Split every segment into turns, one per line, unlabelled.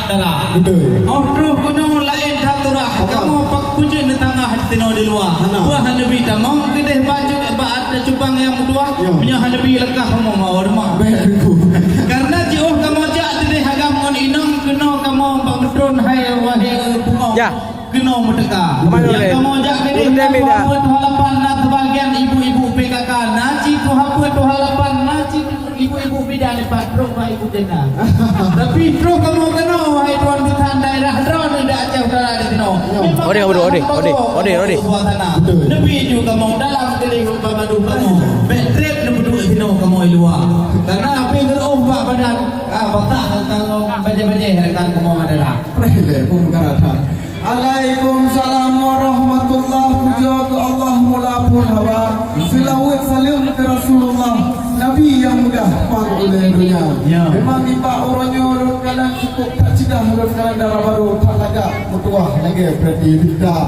adalah.
Betul.
Oh terus kuno lain taturah. Kamu pak kunci di tengah tino di luar. Buah lebih tamam kita baju ada cupang yang kedua. Punya lebih lekah kamu mau rumah. Karena jauh kamu jak di hagam kon inong kuno kamu pak bedron hai wahai bunga.
Ya.
Kena merdeka.
Yang
kamu jak ini kamu halapan nak bagian ibu-ibu PKK naci tu apa tu halapan naci ibu-ibu bidan patro ibu dena. Tapi terus kamu kena wahai tuan bitan daerah drone dak jauh dari kena. Ode. Lebih juga kamu dalam diri pemadu kamu. Betrep lebih kena kamu luar. Karena apa yang berubah pada batak kalau baca-baca rekan kamu adalah.
Prele pun karata. Waalaikumsalam warahmatullahi wabarakatuh. Allah mula pun hawa. Selawat salam ke Rasulullah, Nabi yang mudah panggil dunia. Memang di Pak Oronyo kalian cukup tak cidah kalian darah baru tak lagak mutuah lagi berarti tidak.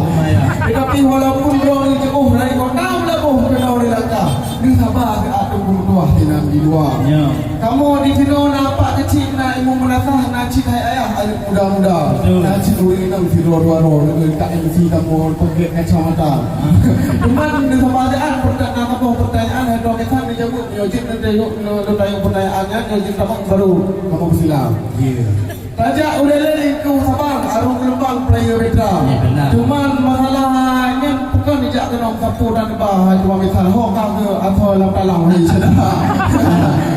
Tetapi walaupun orang jauh dari kota belakang kena orang lagak. Ni sabar ke atuk mutuah di Nabi dua. Kamu di sini nampak kecil nak ibu menatah nak cik ayah ayah muda-muda. Nak cik dulu ini nak tidur dua-dua tak MC kamu pakai kacamata. Cuman di sahabat pertanyaan ada kita dijawab nyojit nanti tanya pertanyaannya nyojit kamu baru kamu bersilang. Raja udah lari ke sabar arung lembang player beda. Cuman masalahnya bukan dijak kena kapur dan bah cuma misal hok ke atau lam-lam ni sudah.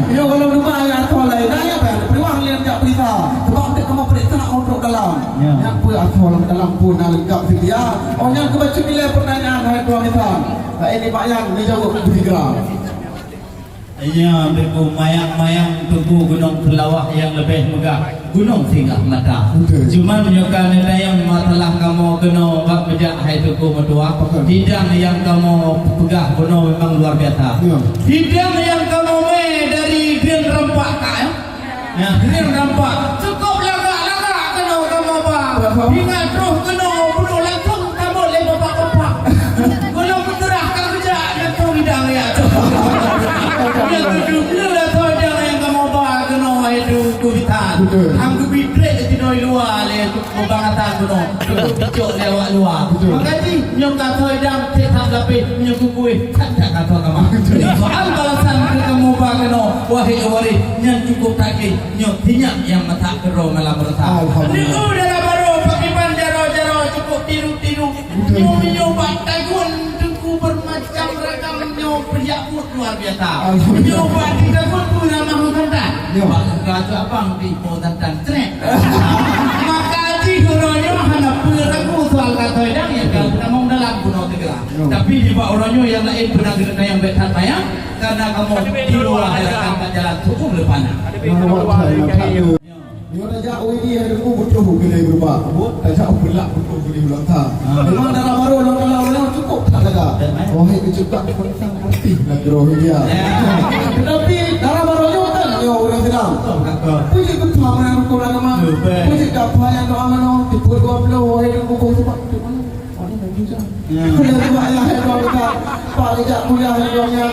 Iyo kalau rumah atau lain nanya apa? Peluang lihat tak berita. Sebab dia kamu periksa untuk dalam. Yang pun atau dalam pun lengkap dia. Oh yang kebaca nilai pertanyaan hai tuan misal. Ini bayang dijawab bertiga.
Ya, beku mayang-mayang tubuh gunung pelawak yang lebih megah gunung singgah mata. Cuma menyokan yang masalah kamu kena bak bejak hai tuku metua. Hidang yang kamu pegah gunung memang luar biasa. Hidang yang kamu dari grill rempak kah? Ya, grill rempak. Cukup lagak kena kamu bak. Ingat terus kena bunuh langsung kamu lepas bapak. Gunung berterah kau bejak itu hidang ya. Yang kedua lah saudara yang kamu bawa kena itu kubitan. Angku bidrek di luar le pembangatan kuno. Picok lewat luar. Makanya nyokap saudara tetap lebih nyukui tak kata kamu. Soal balasan kamu bawa kena wahai yang cukup kaki nyotinya yang mata kero malam berasa. Ini udah baru pakai panjaro cukup tiru nyoba tagun bermacam ragam pria luar biasa. Nyoba kita pun punya mahu tentang. Kata abang di potan dan trek. Maka di goronyo hanya peraku soal kata yang kalau kita mau dalam gunung tegak. Tapi di bawah goronyo yang lain pernah kita yang betat bayang karena kamu di luar hadapan jalan cukup lepana.
Dia raja ini ada betul boleh berubah. Raja belak betul boleh belakang. Memang darah baru orang cukup tak ada. Wahai kecubak tentang pasti nak rohia. Tetapi darah barunya tak yo orang sedang. Puji betul mana kurang mana. Puji apa yang doa mana tipu 20 wahai buku sebab tu mana. Orang mau juga. Kalau sebab ayah doa kita Pak raja kuliah doanya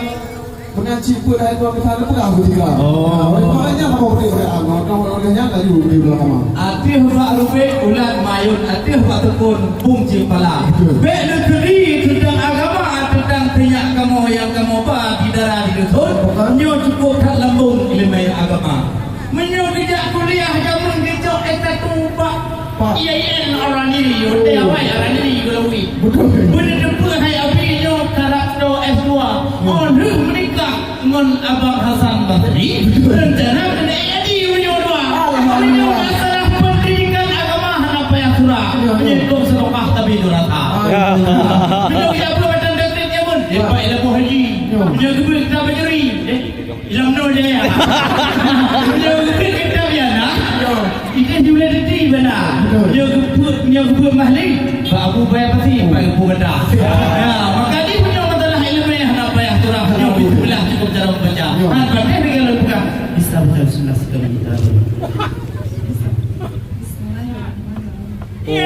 punya cipu dari dua besar pegang bertiga. Makanya kamu beri orang olehnya tadi di belakang.
Arti hubak rupi ulat mayun, arti hubak tekun bung cipala. Bek negeri tentang agama, tentang tinyak kamu yang kamu bah di darah di dusun. Nyo cukup tak lambung ilmu agama. Menyo dijak kuliah kamu dijak etatuba. IAIN orang ini, yote awai orang ini gulawi. Benda depan hai api nyo karakter S2. On menikah dengan Abang Hasan Basri. Rencana kena jadi menyodua. Menyo masalah pendidikan agama apa yang surah. Menyebut selokah tapi durata. Menyo kita perlu badan dokternya pun. Baik ilmu haji. Menyo kita kita bajari. Ilmu dia ya. Menyo kita biana. Ikan jumlah detik benar. Dia gubur mahli. Pak Abu bayar pasti. Pak Abu bedah. Maka dia punya masalah ilmu yang apa yang turah. Dia bismillah cukup cara membaca. Tapi dia kalau bukan bisa baca bismillah sekali kita. Iya.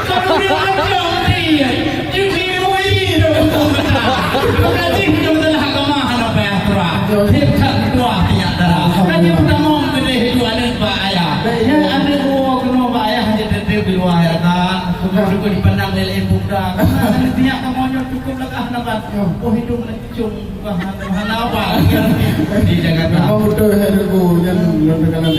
Kalau dia baca dia. Dia mau ini. Maka dia punya masalah agama apa yang turah. Dia tak dua tinyak darah. Kan dia pertama kedai itu ada Pak Ayah. Yang ada biluayakan, kemudian dipandang lele budak. Karena tiap kamu cukup lekah nabat. Oh hidung lecung bahan apa? Di Jakarta.
Memang betul hidupku yang dengan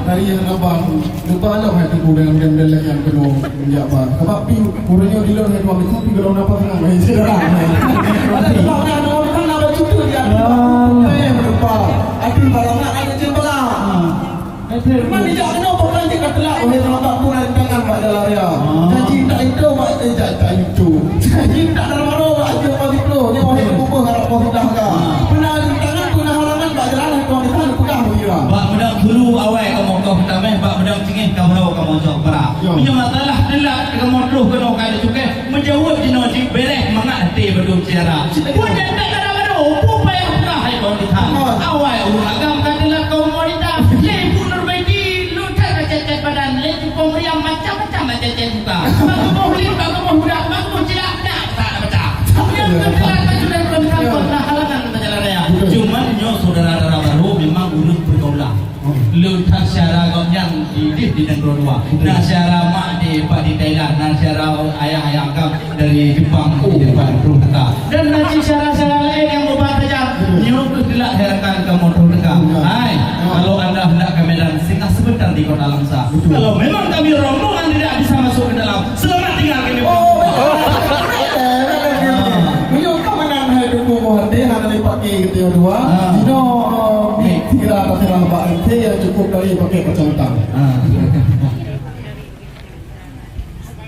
dari yang abang lupa lah hidupku dengan gembel yang penuh minyak bah. Sebab pi kurangnya di luar hidup itu pi kalau napa tengah main sedara. Ada sebabnya ada orang kan nak cucu dia. Lupa. Api balangnya ada jembala. Mana dia kena bukan dia ketelak oleh nampak pun ada tangan pada laria. Janji tak itu mak tak itu. Janji tak ada mana mak dia pasti perlu. Dia mau hidup apa harap kau sudah ke. Pernah tangan pernah halangan mak jalan kau ni kan pegang dia.
Bak medang dulu awal kamu kau pertama bak medang cengih kau tahu kamu jawab para. Punya masalah delak kamu terus kena kali cukai menjawab jinoji beres mangat hati berdua cara. Punya tak ada mana pun payah pernah hai kau di thang. Awal agam katalah kau mau di thang. Badan le pemeriam macam-macam macam juga. Bagus mohli, bagus muda, bagus tidak tak baca. Yang terkenal sudah berkampung halangan jalan raya. Cuman nyo saudara-saudara baru memang urut bergaulah. Lu tak syara kau yang hidup di negara luar. Nak syara mak di Pak di Thailand, nak syara ayah-ayah agam dari Jepang di depan Ruka. Dan nanti syara-syara lain yang ubah saja. Nyo kedelak herakan ke motor dekat. Hai, kalau anda hendak ke Medan, singgah sebentar di Kota Lamsa. Kalau memang kami rombongan tidak bisa masuk ke dalam, selamat tinggal kami.
Beliau kau menang hidupku mohon dia nak pakai kita dua. Dino kira tak kira bak nanti yang cukup dari pakai kacang utang.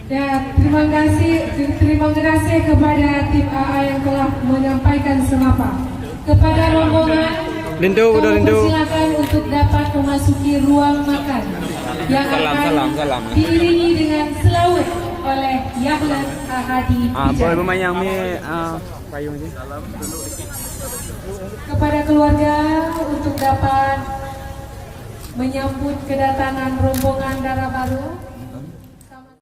Ya, terima kasih kepada tim AA yang telah menyampaikan selamat. Kepada rombongan, kami persilakan untuk dapat memasuki ruang makan yang akan diiringi dengan selawat oleh Yahlan Ahadi.
Boleh memayang payung ni.
Kepada keluarga untuk dapat menyambut kedatangan rombongan darah baru.